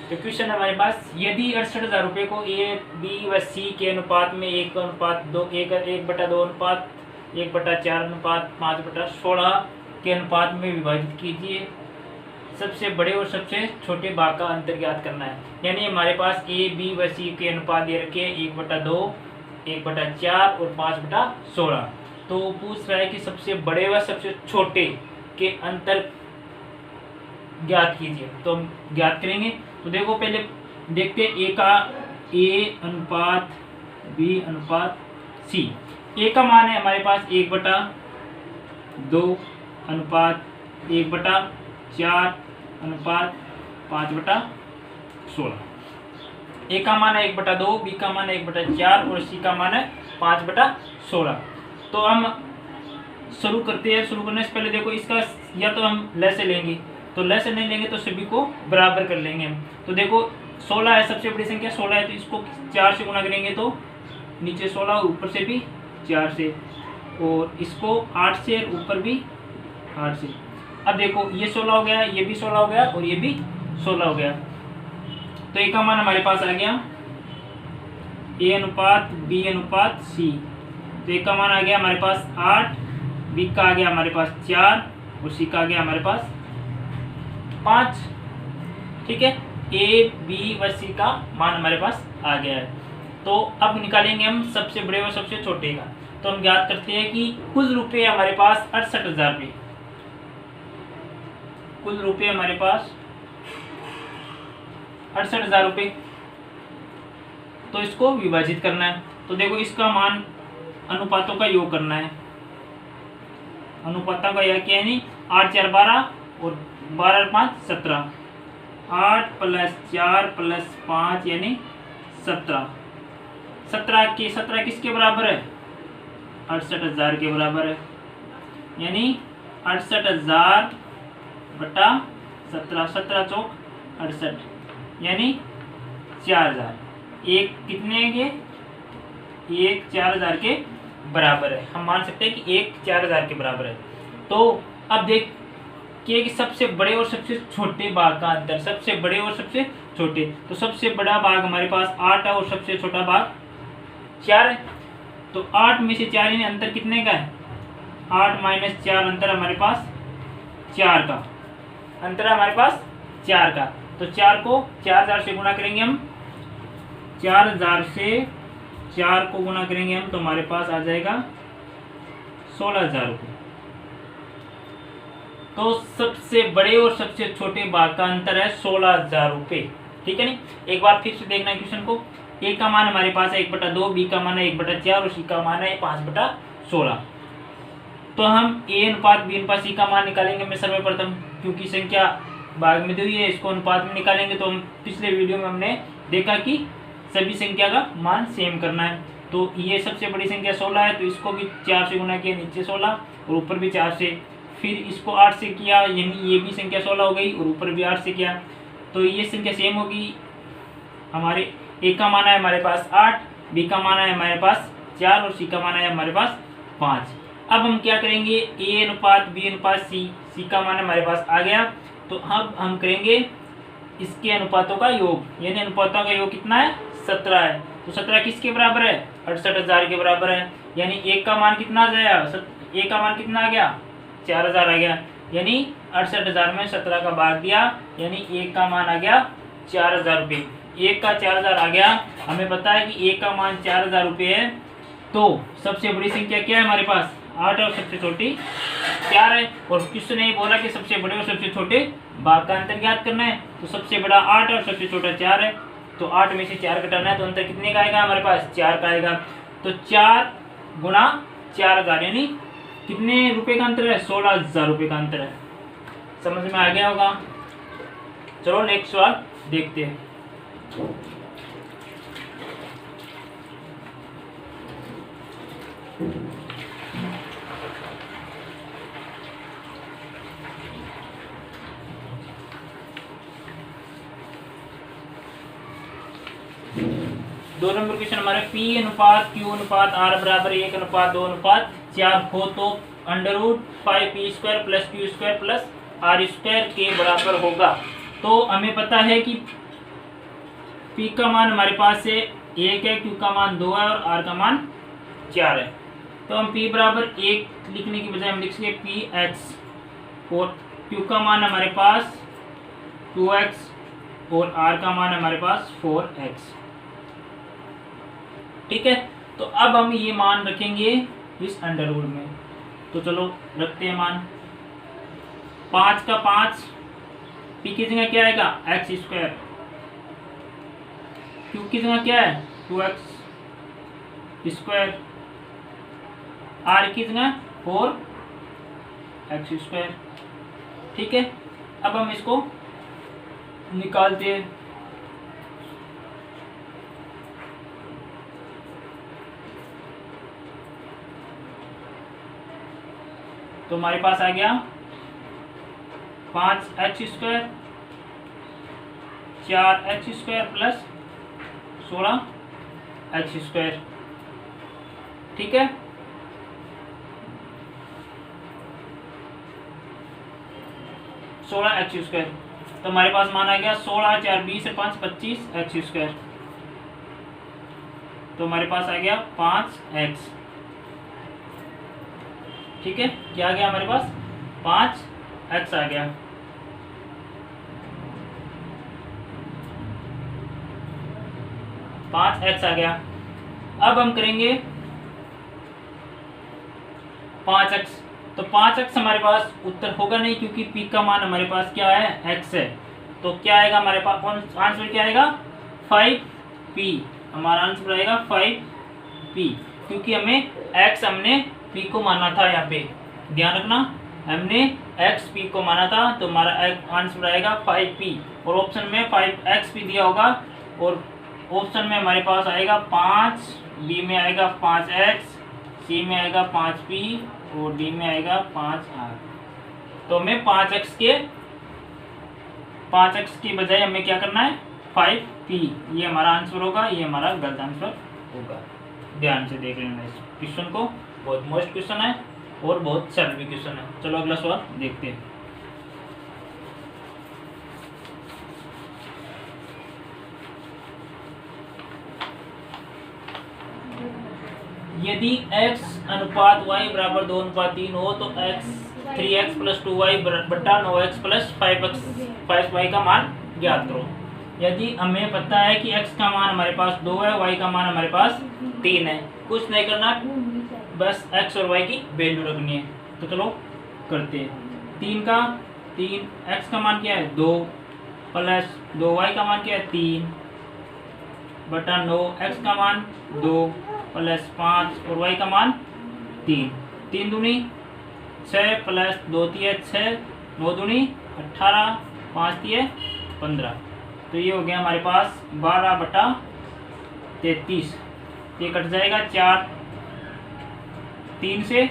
तो क्वेश्चन हमारे पास, यदि 68,000 रुपये को ए बी व सी के अनुपात में 1:2 1/2 अनुपात 1/4 अनुपात 5/16 के अनुपात में विभाजित कीजिए, सबसे बड़े और सबसे छोटे भाग का अंतर ज्ञात करना है। यानी हमारे पास ए बी व सी के अनुपात दे रखे 1/2 1/4 और 5/16। तो पूछ रहा है कि सबसे बड़े व सबसे छोटे के अंतर ज्ञात कीजिए। तो हम ज्ञात करेंगे। तो देखो पहले देखते हैं ए का ए अनुपात बी अनुपात सी। ए का मान है हमारे पास 1/2 अनुपात 1/4 अनुपात 5/16। ए का मान है 1/2, बी का मान है 1/4 और सी का मान है 5/16। तो हम शुरू करते हैं। शुरू करने से पहले देखो इसका या तो हम लेसे लेंगे, तो लेसे नहीं लेंगे तो सभी को बराबर कर लेंगे हम। तो देखो 16 है, सबसे बड़ी संख्या 16 है, तो इसको 4 से गुणा करेंगे तो नीचे 16 ऊपर से भी 4 से, और इसको 8 से ऊपर भी 8 से। अब देखो ये 16 हो गया, ये भी 16 हो गया और ये भी 16 हो गया। तो ए का मान हमारे पास आ गया ए अनुपात बी अनुपात सी। तो ए का मान आ गया हमारे पास 8, बी का आ गया हमारे पास 4 और सी का आ गया हमारे पास 5। ठीक है, ए बी व सी का मान हमारे पास आ गया है। तो अब निकालेंगे हम सबसे बड़े और सबसे छोटे का। तो हम ज्ञात करते हैं कि कुल रुपये हमारे पास 68,000 रुपये, कुल रुपये हमारे पास 68,000 रुपये। तो इसको विभाजित करना है। तो देखो इसका मान अनुपातों का योग करना है। अनुपातों का यह क्या है, नहीं 8 4 12 और 12 और 5 17। 8 + 4 + 5 यानी 17। 17 किसके बराबर है? 68,000 के बराबर है। यानी 68,000 बटा 17, 17 चौक 68 यानी 4,000। एक कितने के? एक 4,000 के बराबर है। हम मान सकते हैं कि एक 4,000 के बराबर है। तो अब देखिए कि सबसे बड़े और सबसे छोटे भाग का अंतर, सबसे बड़े और सबसे छोटे। तो सबसे बड़ा भाग हमारे पास 8 है और सबसे छोटा भाग 4 है। तो 8 में से 4 यानी अंतर कितने का है? 8 - 4 अंतर हमारे पास 4 का, अंतर हमारे पास 4 का। तो 4 को 4,000 से गुणा करेंगे हम, 4,000 से 4 को गुणा करेंगे हम, तो हमारे पास आ जाएगा 16,000 रुपये। तो सबसे बड़े और सबसे छोटे भाग का अंतर है 16,000 रुपये। ठीक है नहीं, एक बार फिर से देखना है क्वेश्चन को। ए का मान हमारे पास है 1/2, बी का मान है 1/4 और सी का मान है 5/16। तो हम ए अनुपात बी अनुपात सी का मान निकालेंगे मैं सर्वप्रथम, क्योंकि संख्या भाग में दी हुई है, इसको अनुपात में निकालेंगे। तो हम पिछले वीडियो में हमने देखा कि सभी संख्या का मान सेम करना है। तो ये सबसे बड़ी संख्या 16 है, तो इसको भी 4 से गुणा किया, नीचे 16 और ऊपर भी 4 से। फिर इसको 8 से किया, यानी ये भी संख्या 16 हो गई और ऊपर भी 8 से किया। तो ये संख्या सेम होगी। हमारे ए का मान है हमारे पास 8, बी का मान है हमारे पास 4 और सी का मान है हमारे पास 5। अब हम क्या करेंगे, ए अनुपात बी अनुपात सी, सी का मान हमारे पास आ गया। तो अब हम करेंगे इसके अनुपातों का योग, यानी अनुपातों का योग कितना है? 17 है। तो 17 किसके बराबर है? 68,000 के बराबर है। यानी एक का मान कितना आ जाएगा? ए का मान कितना आ गया? 4,000 आ गया। यानी 68,000 में 17 का भाग दिया, यानी एक का मान आ गया 4,000 रुपये। एक का 4,000 आ गया। हमें पता है कि एक का मान 4,000 रुपये है। तो सबसे बड़ी संख्या क्या है हमारे पास? 8 और सबसे छोटी 4 है। और किसने बोला कि सबसे बड़े और सबसे छोटे भाग का अंतर ज्ञात करना है? तो सबसे बड़ा 8 और सबसे छोटा 4 है। तो 8 में से 4 घटाना है, तो अंतर कितने का आएगा हमारे पास? 4 का आएगा। तो 4 गुणा 4,000 यानी कितने रुपए का अंतर है? 16,000 रुपये का अंतर है। समझ में आ गया होगा। चलो नेक्स्ट सवाल देखते हैं। दो नंबर क्वेश्चन हमारे P अनुपात Q अनुपात R बराबर 1:2:4 हो तो √5P² + Q² + R² के बराबर होगा। तो हमें पता है कि पी का मान हमारे पास से 1 है, क्यू का मान 2 है और आर का मान 4 है। तो हम पी बराबर 1 लिखने की बजाय हम लिख सके पी एक्स, और क्यू का मान हमारे पास 2x और आर का मान हमारे पास 4x। ठीक है, तो अब हम ये मान रखेंगे इस अंडर रूट में। तो चलो रखते हैं मान। 5 का 5, पी की जगह क्या आएगा एक्स स्क्वायर, क्यू की जगह क्या है 2x स्क्वायर, आर की जगह 4x स्क्वायर। ठीक है, अब हम इसको निकालते हैं। तो हमारे पास आ गया 5x square 4x square plus 16x square. ठीक है, सोलह एक्स स्क्वायर। तो हमारे पास मान आ गया 16 4 20 5 25 एक्स स्क्वायर। तो हमारे पास आ गया 5x। ठीक है, क्या आ गया हमारे पास 5x आ गया। आ गया। अब हम करेंगे 5x। तो 5x हमारे पास उत्तर होगा नहीं, क्योंकि p का मान हमारे पास क्या है x है। तो क्या आएगा हमारे पास आंसर, क्या आएगा 5p। हमारा आंसर आएगा 5p, क्योंकि हमें x हमने p को माना था। यहाँ पे ध्यान रखना, हमने x p को माना था, तो हमारा आंसर आएगा 5p। और ऑप्शन में 5x भी दिया होगा, और ऑप्शन में हमारे पास आएगा 5, बी में आएगा 5x, सी में आएगा 5p और डी में आएगा 5r। तो हमें 5x के बजाय हमें क्या करना है 5p। ये हमारा आंसर होगा, ये हमारा गलत आंसर होगा। ध्यान से देख लेना इस क्वेश्चन को, बहुत मोस्ट क्वेश्चन है और बहुत सरल भी क्वेश्चन है। चलो अगला सवाल देखते हैं। यदि x अनुपात y बराबर 2:3 हो तो 3x प्लस 2y बटा 9x प्लस 5y का मान ज्ञात करो। यदि हमें पता है कि x का मान हमारे पास 2 है, y का मान हमारे पास 3 है, कुछ नहीं करना, बस x और y की वैल्यू रखनी है। तो चलो करते हैं। 3 x का मान क्या है 2 प्लस 2y का मान क्या है 3 बटा 9, x का मान 2 प्लस 5 और y का मान 3। 3 दूनी 6 प्लस 2 तिये 6, 9 दूनी 18, 5 तिये 15। तो ये हो गया हमारे पास 12 बटा 33। ये कट जाएगा 4, 3 से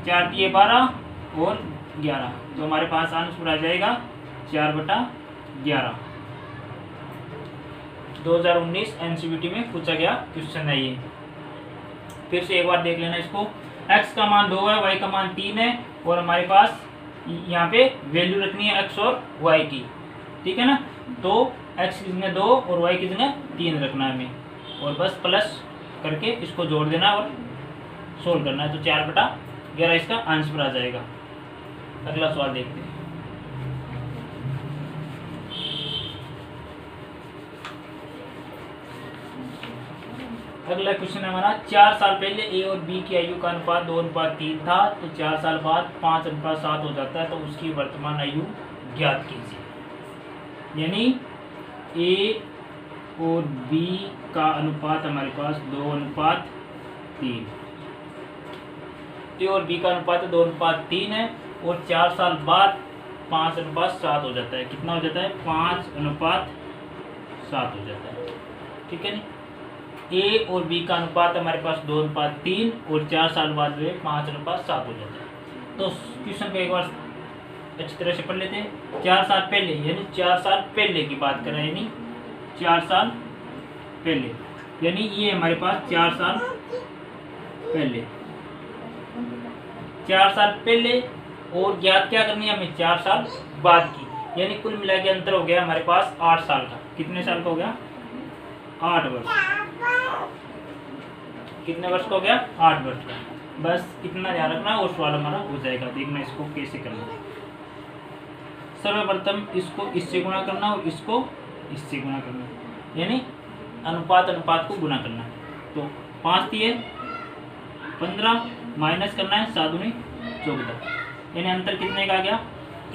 4 तिये 12 और 11। तो हमारे पास आंसर आ जाएगा 4 बटा 11। 2019 एनसीईआरटी में पूछा गया क्वेश्चन है ये। फिर से एक बार देख लेना इसको। x का मान 2 है, y का मान 3 है, और हमारे पास यहाँ पे वैल्यू रखनी है x और y की। ठीक है ना, तो x की जगह 2 और y की जगह 3 रखना है हमें, और बस प्लस करके इसको जोड़ देना और सोल्व करना है। तो 4 बटा 11 इसका आंसर आ जाएगा। अगला सवाल देखते हैं। अगला क्वेश्चन है हमारा, 4 साल पहले ए और बी की आयु का अनुपात 2:3 था, तो 4 साल बाद 5:7 हो जाता है, तो उसकी वर्तमान आयु ज्ञात कीजिए। यानी ए और बी का अनुपात हमारे पास 2:3, ए और बी का अनुपात 2:3 है, और 4 साल बाद 5:7 हो जाता है। कितना हो जाता है 5:7 हो जाता है। ठीक है नी, ए और बी का अनुपात हमारे पास 2:3 और 4 साल बाद वे 5:7 हो जाता है। तो क्वेश्चन को एक बार अच्छी तरह से पढ़ लेते हैं। 4 साल पहले, यानी 4 साल पहले की बात कर रहे हैं, यानी 4 साल पहले, यानी ये हमारे पास 4 साल पहले, 4 साल पहले, और ज्ञात क्या करनी है हमें 4 साल बाद की, यानी कुल मिला के अंतर हो गया हमारे पास 8 साल का। कितने साल का हो गया 8 वर्ष। कितने वर्ष का हो गया? 8 वर्ष का। बस इतना ध्यान रखना और सवाल हमारा हो जाएगा। देखना इसको कैसे करना। सर्वप्रथम इसको इससे गुणा करना और इसको इससे गुणा करना, यानी अनुपात अनुपात को गुणा करना। तो 5 दिए 15 माइनस करना है 7 दूनी 14, यानी अंतर कितने का आ गया?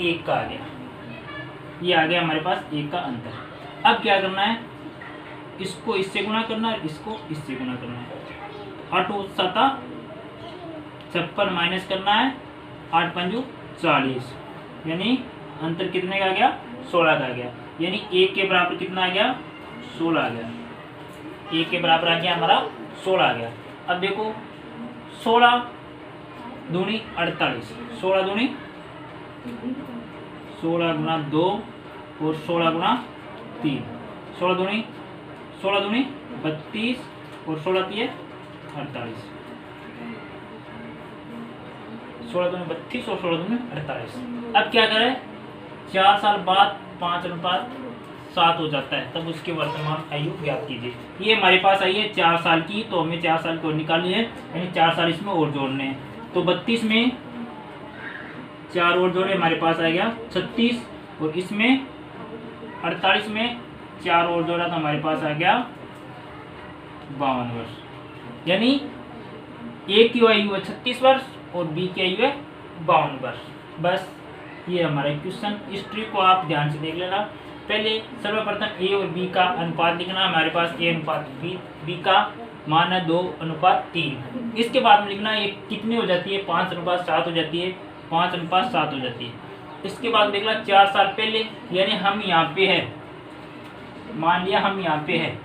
1 का आ गया। ये आ गया हमारे पास 1 का अंतर। अब क्या करना है? इसको इससे गुणा करना है, इसको इससे गुणा करना है। 8 7 56 माइनस करना है 8 5 40, यानी अंतर कितने का आ गया? 16 का आ गया। यानी 1 के बराबर कितना आ गया? 16 आ गया। 1 के बराबर आ गया हमारा 16 आ गया। अब देखो 16 दूनी 48, 16 दूनी 16 गुना 2 और 16 गुना 3, 16 दूनी 32 और 16 दिए 48, 16 दूनी 32 और 16 दूनी 48। अब क्या करें? 4 साल बाद 5:7 हो जाता है, तब उसके वर्तमान आयु ज्ञात कीजिए। ये हमारे पास आई है 4 साल की, तो हमें 4 साल को निकालनी है, यानी 4 साल इसमें और जोड़ने हैं। तो 32 में 4 और जोड़े हमारे पास आ गया 36, और इसमें 48 में 4 और जोड़ा तो हमारे पास आ गया 52 वर्ष। यानी ए की आयु है 36 वर्ष और बी की आयु है 52 वर्ष। बस ये हमारा क्वेश्चन। इस ट्रिक को आप ध्यान से देख लेना। पहले सर्वप्रथम ए और बी का अनुपात लिखना। हमारे पास ए अनुपात बी का मान है 2:3। इसके बाद में लिखना ये कितनी हो जाती है? 5:7 हो जाती है, 5:7 हो जाती है। इसके बाद देखना 4 साल पहले, यानी हम यहाँ पे है, मान लिया हम यहाँ पे है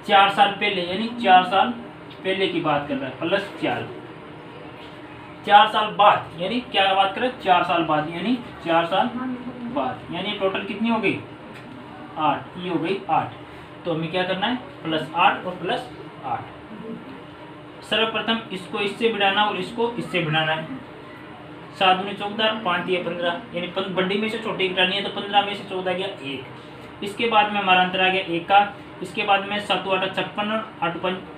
4 साल पहले, यानी 4 साल पहले की बात कर रहा है, प्लस 4 साल बाद, यानी क्या बात करें? 4 साल बाद, यानी 4 साल बाद, यानी टोटल कितनी हो गई? 8। ये हो गई 8। तो हमें क्या करना है? +8 और +8। सर्वप्रथम इसको इससे बढ़ाना और इसको इससे बढ़ाना है। 7 दूनी 14, 5 दिए 15, यानी बड़ी में से छोटी घटानी है, तो 15 में से 14 गया 1। इसके बाद में हमारा अंतर आ गया 1 का। इसके बाद में 7 8 56,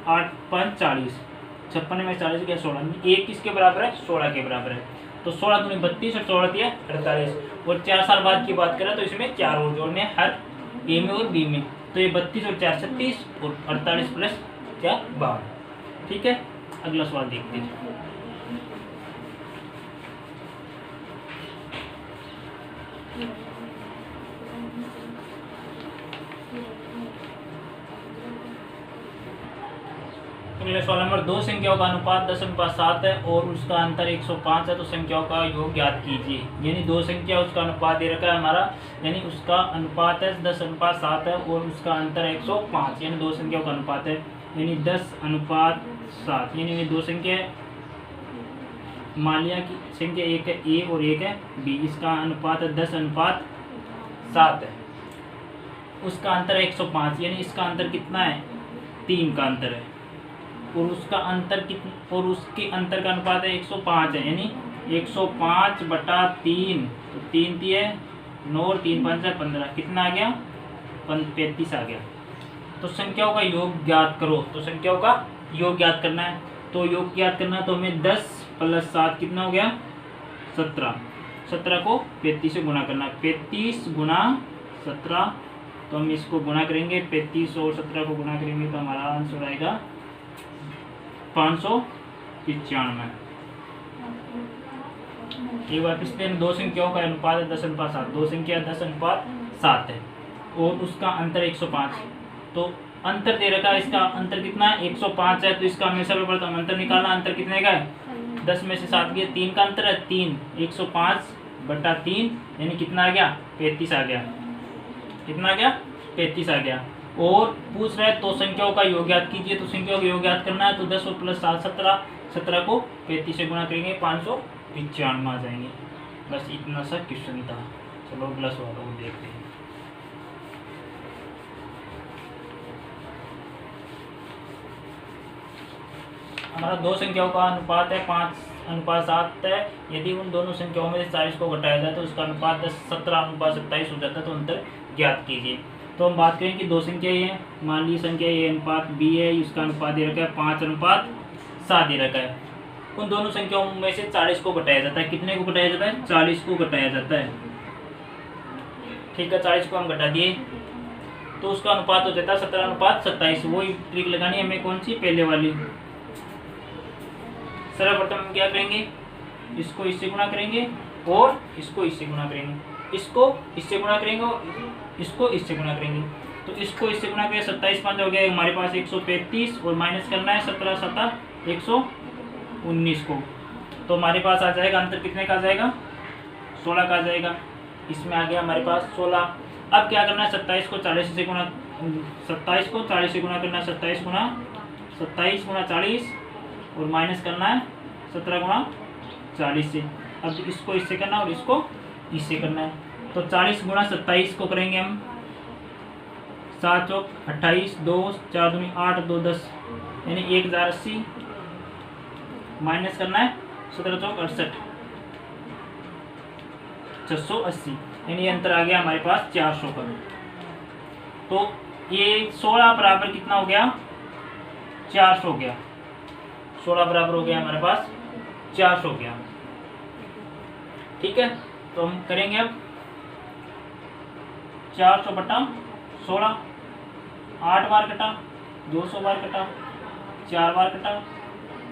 8 5 40, 56 में 40 गया 16, 1 किसके बराबर है? 16 के बराबर है। तो 16 दूनी 32 और 16 दिया 48। और 4 साल बाद की बात करें तो इसमें 4 और जोड़ने हर ए में और बी में, तो ये 32 और 4 36 और 48 प्लस 4 52। ठीक है, अगला सवाल देखते हैं। अगला सवाल नंबर 2, संख्याओं का अनुपात 10:7 है और उसका अंतर 105 है, तो संख्याओं का योग ज्ञात कीजिए। यानी 2 संख्या, उसका अनुपात दे रखा है हमारा, यानी उसका अनुपात है 10:7 है और उसका अंतर 105, यानी 2 संख्याओं का अनुपात है, यानी 10:7, यानी ये 2 संख्या है। मान लिया कि संख्या एक है ए और एक है बी, इसका अनुपात है 10:7 है, उसका अंतर 105, यानी इसका अंतर कितना है? 3 का अंतर है, और उसका अंतर कितना, और उसके अंतर का अनुपात है 105 है, यानी 105/3, तो 3 दिए 9 और 3 5 15, कितना आ गया? 35 आ गया। तो संख्याओं का योग ज्ञात करो। तो संख्याओं का योग ज्ञात करना है, तो योग ज्ञात करना है, तो हमें 10 + 7 कितना हो गया? 17। 17 को 35 से गुणा करना है, 35 गुना 17, तो हम इसको गुणा करेंगे, 35 और 17 को गुणा करेंगे तो हमारा आंसर आएगा 595। एक बार पिछले 2 संख्याओं का अनुपात है 10:7, 2 संख्या 10:7 है और उसका अंतर 105, तो अंतर दे रखा है, इसका अंतर कितना है? 105 है, तो इसका हमें सर्वप्रथम अंतर निकालना। अंतर कितने का है? 10 में से 7 गया, 3 का अंतर है, 3, 105/3, यानी कितना आ गया? 35 आ गया। कितना आ गया? 35 आ गया। और पूछ रहा है तो संख्याओं का योग ज्ञात कीजिए, तो संख्याओं का योग ज्ञात करना है, तो 10 और +7 17, 17 को 35 से गुणा करेंगे, 595 आ जाएंगे। बस इतना सा क्वेश्चन था। चलो अगला सवाल को देखते हैं। हमारा 2 संख्याओं का अनुपात है 5:7 है। यदि उन दोनों संख्याओं में से 40 को घटाया जाए तो उसका अनुपात 17:27 हो जाता है, तो अंतर ज्ञात कीजिए। तो हम बात करें कि दो संख्या ये है, मान ली संख्या ए अनुपात बी है, इसका अनुपात दे रखा है 5:7 दे रखा है। उन दोनों संख्याओं में से 40 को घटाया जाता है। कितने को घटाया जाता है? 40 को घटाया जाता है। ठीक है, 40 को हम घटा दिए तो उसका अनुपात हो जाता है 17:27। वही ट्रिक लगानी है हमें, कौन सी? पहले वाली। सर्वप्रथम हम क्या करेंगे, इसको इससे गुणा करेंगे और इसको इससे गुणा करेंगे, इसको इससे गुणा करेंगे और इसको इससे गुणा करेंगे। तो इसको इससे गुणा करेंगे, 27×5 हो गया हमारे पास 135 और माइनस करना है 17×7 119 को। तो हमारे पास आ जाएगा अंतर कितने का आ जाएगा? 16 का आ जाएगा। इसमें आ गया हमारे पास 16। अब क्या करना है, 27 को 40 से गुणा, 27 को 40 से गुणा करना है, 27 गुणा 40 और माइनस करना है 17×40 से। अब इसको इससे करना है और इसको इससे करना है। तो 40×27 को करेंगे हम, 7 चौक 28, 2 4 दूनी 8, 2 10 यानी 1080 माइनस करना है 17 चौक 68, 680 यानी अंतर आ गया हमारे पास 400 का। तो ये 16 बराबर कितना हो गया? 400 हो गया। 16 बराबर हो गया हमारे पास 400 हो गया। ठीक है, तो हम करेंगे अब 400/16, 8 बार कटा, 200 बार कटा, 4 बार कटा,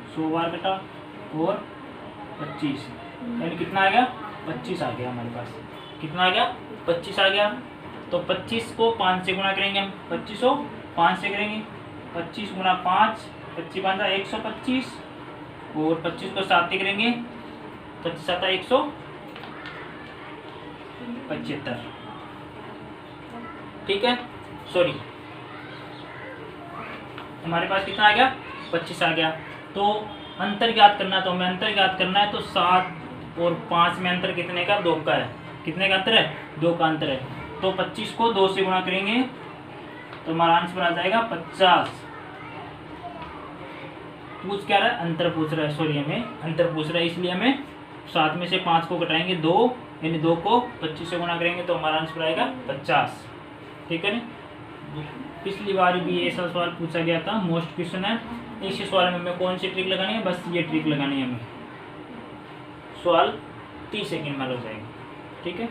100 बार कटा और 25 यानी कितना आ गया? 25 आ गया हमारे पास। कितना आ गया? 25 आ गया। तो 25 को 5 से गुणा करेंगे हम, 25 को 5 से करेंगे, 25 × 5, 25 5 125 और 25 को 7 से करेंगे, 25 7 175। ठीक है, सॉरी हमारे पास कितना आ गया? 25 आ गया। तो अंतर ज्ञात करना, तो हमें अंतर ज्ञात करना है। तो 7 और 5 में अंतर कितने का? 2 का है। कितने का अंतर है? 2 का अंतर है। तो 25 को 2 से गुणा करेंगे तो हमारा आंसर आ जाएगा 50। पूछ क्या रहा है? अंतर पूछ रहा है, सॉरी हमें अंतर पूछ रहा है, इसलिए हमें 7 में से 5 को घटाएंगे 2 यानी 2 को 25 से गुणा करेंगे तो हमारा आंसर आएगा 50। ठीक है ना, पिछली बार भी ऐसा सवाल पूछा गया था, मोस्ट क्वेश्चन है। इसी सवाल में हमें कौन सी ट्रिक लगानी है? बस ये ट्रिक लगानी है हमें। सवाल 30 सेकंड में हो जाएगा। ठीक है।